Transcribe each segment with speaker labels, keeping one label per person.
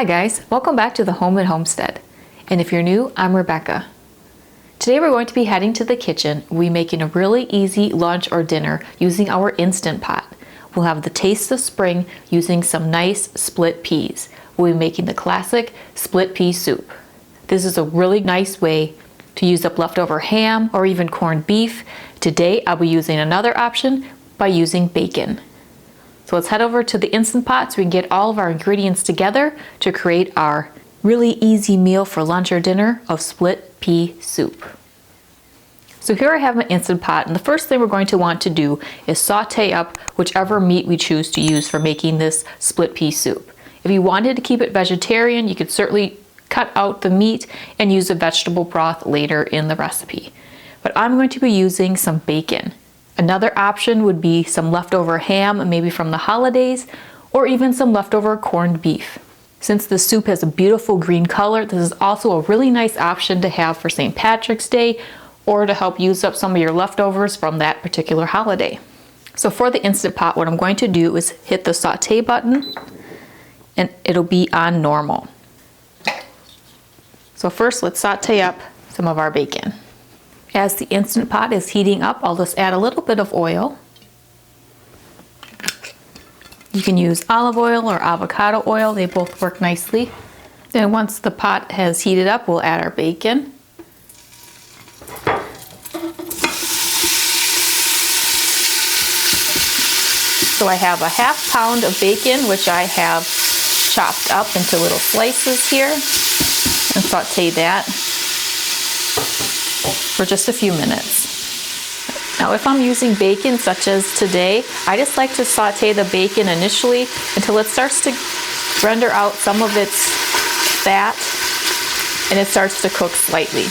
Speaker 1: Hi guys, welcome back to the Home at Homestead. And if you're new, I'm Rebecca. Today we're going to be heading to the kitchen. We'll be making a really easy lunch or dinner using our Instant Pot. We'll have the taste of spring using some nice split peas. We'll be making the classic split pea soup. This is a really nice way to use up leftover ham or even corned beef. Today I'll be using another option by using bacon. So let's head over to the Instant Pot so we can get all of our ingredients together to create our really easy meal for lunch or dinner of split pea soup. So here I have my Instant Pot, and the first thing we're going to want to do is saute up whichever meat we choose to use for making this split pea soup. If you wanted to keep it vegetarian, you could certainly cut out the meat and use a vegetable broth later in the recipe. But I'm going to be using some bacon. Another option would be some leftover ham, maybe from the holidays, or even some leftover corned beef. Since the soup has a beautiful green color, this is also a really nice option to have for St. Patrick's Day or to help use up some of your leftovers from that particular holiday. So for the Instant Pot, what I'm going to do is hit the saute button and it'll be on normal. So first let's saute up some of our bacon. As the Instant Pot is heating up, I'll just add a little bit of oil. You can use olive oil or avocado oil, they both work nicely. Then once the pot has heated up, we'll add our bacon. So I have a ½ pound of bacon, which I have chopped up into little slices here, and saute that for just a few minutes. Now if I'm using bacon such as today, I just like to saute the bacon initially until it starts to render out some of its fat and it starts to cook slightly.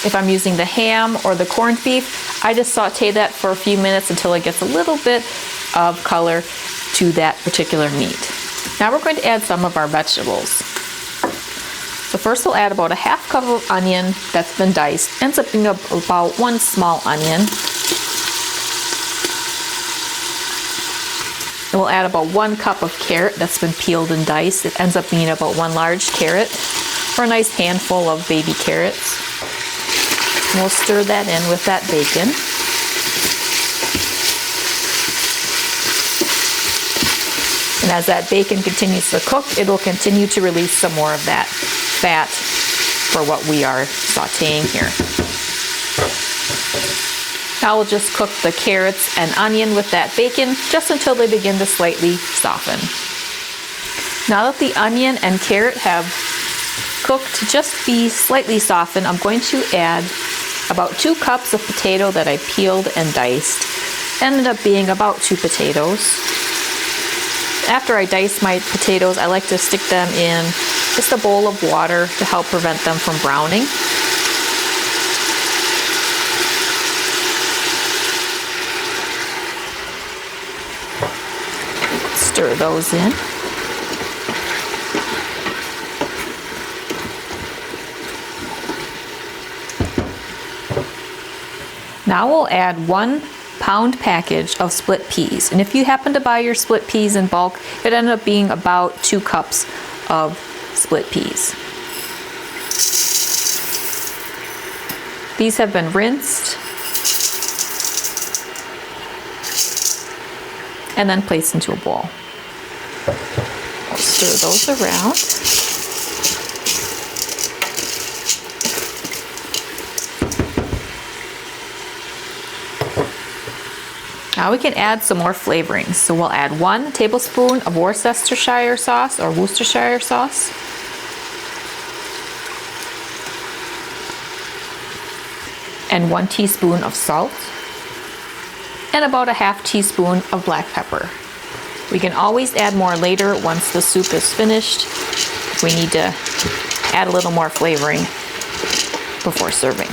Speaker 1: If I'm using the ham or the corned beef, I just saute that for a few minutes until it gets a little bit of color to that particular meat. Now we're going to add some of our vegetables. So first we'll add about a ½ cup of onion that's been diced. Ends up being about one small onion. And we'll add about 1 cup of carrot that's been peeled and diced. It ends up being about 1 large carrot, or a nice handful of baby carrots. And we'll stir that in with that bacon. And as that bacon continues to cook, it will continue to release some more of that fat for what we are sauteing here. Now we'll just cook the carrots and onion with that bacon just until they begin to slightly soften. Now that the onion and carrot have cooked to just be slightly softened, I'm going to add about 2 cups of potato that I peeled and diced. Ended up being about 2 potatoes. After I dice my potatoes, I like to stick them in just a bowl of water to help prevent them from browning. Stir those in. Now we'll add 1 pound package of split peas. And if you happen to buy your split peas in bulk, it ended up being about 2 cups of split peas. These have been rinsed and then placed into a bowl. We'll stir those around. Now we can add some more flavorings. So we'll add 1 tablespoon of Worcestershire sauce or Worcestershire sauce. And 1 teaspoon of salt. And about a ½ teaspoon of black pepper. We can always add more later once the soup is finished. We need to add a little more flavoring before serving.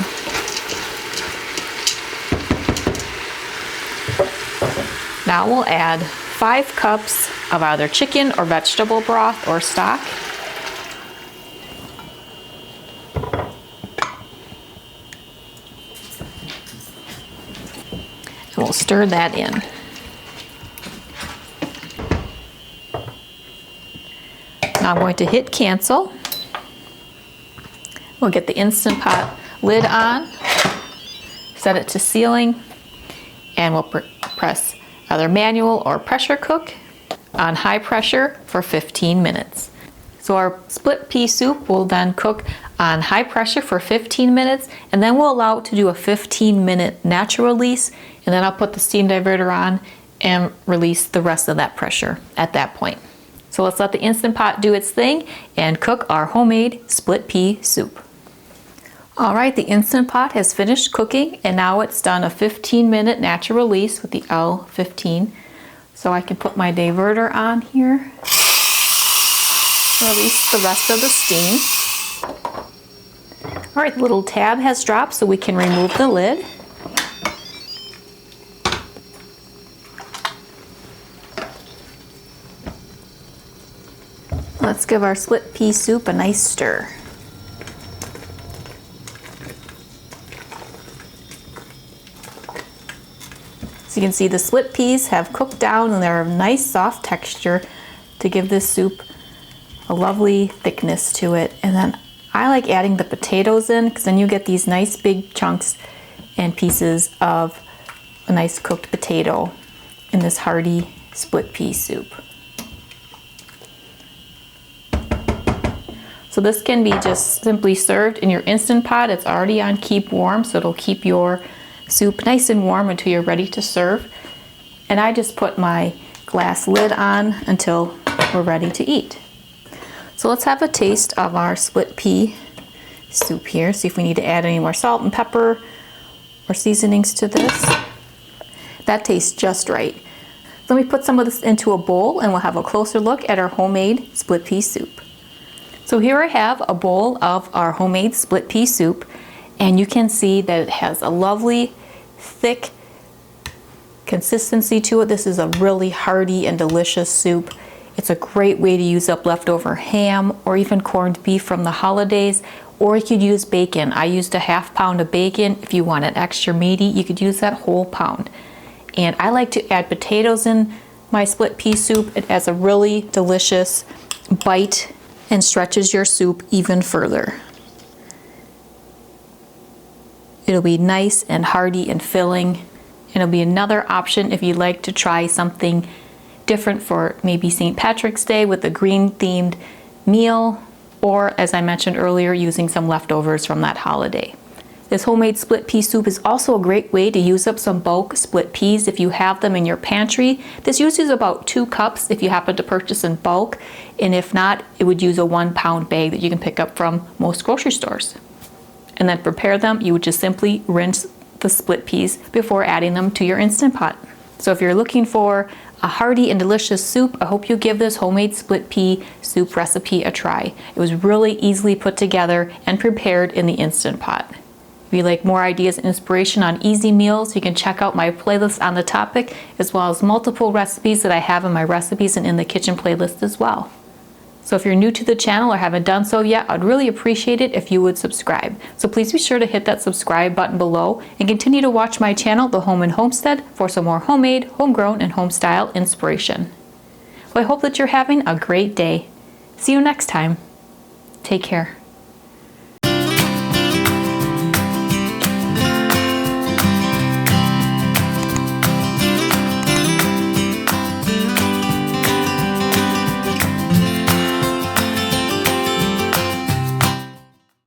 Speaker 1: Now we'll add 5 cups of either chicken or vegetable broth or stock. And we'll stir that in. Now I'm going to hit cancel. We'll get the Instant Pot lid on, set it to sealing, and we'll press either manual or pressure cook on high pressure for 15 minutes. So our split pea soup will then cook on high pressure for 15 minutes, and then we'll allow it to do a 15-minute natural release, and then I'll put the steam diverter on and release the rest of that pressure at that point. So let's let the Instant Pot do its thing and cook our homemade split pea soup. All right, the Instant Pot has finished cooking, and now it's done a 15-minute natural release with the L15. So I can put my diverter on here, release the rest of the steam. All right, the little tab has dropped, so we can remove the lid. Let's give our split pea soup a nice stir. So you can see the split peas have cooked down and they're a nice soft texture to give this soup a lovely thickness to it. And then I like adding the potatoes in, because then you get these nice big chunks and pieces of a nice cooked potato in this hearty split pea soup. So this can be just simply served in your Instant Pot. It's already on keep warm, so it'll keep your soup nice and warm until you're ready to serve. And I just put my glass lid on until we're ready to eat. So let's have a taste of our split pea soup here. See if we need to add any more salt and pepper or seasonings to this. That tastes just right. Let me put some of this into a bowl and we'll have a closer look at our homemade split pea soup. So here I have a bowl of our homemade split pea soup, and you can see that it has a lovely thick consistency to it. This is a really hearty and delicious soup. It's a great way to use up leftover ham or even corned beef from the holidays, or you could use bacon. I used a ½ pound of bacon. If you want it extra meaty, you could use that whole pound. And I like to add potatoes in my split pea soup. It has a really delicious bite and stretches your soup even further. It'll be nice and hearty and filling. It'll be another option if you'd like to try something different for maybe St. Patrick's Day with a green themed meal, or as I mentioned earlier, using some leftovers from that holiday. This homemade split pea soup is also a great way to use up some bulk split peas if you have them in your pantry. This uses about 2 cups if you happen to purchase in bulk, and if not, it would use a 1 pound bag that you can pick up from most grocery stores. And then prepare them. You would just simply rinse the split peas before adding them to your Instant Pot. So if you're looking for a hearty and delicious soup, I hope you give this homemade split pea soup recipe a try. It was really easily put together and prepared in the Instant Pot. If you'd like more ideas and inspiration on easy meals, you can check out my playlist on the topic, as well as multiple recipes that I have in my recipes and in the kitchen playlist as well. So if you're new to the channel or haven't done so yet, I'd really appreciate it if you would subscribe. So please be sure to hit that subscribe button below and continue to watch my channel, The Home and Homestead, for some more homemade, homegrown, and home style inspiration. Well, I hope that you're having a great day. See you next time. Take care.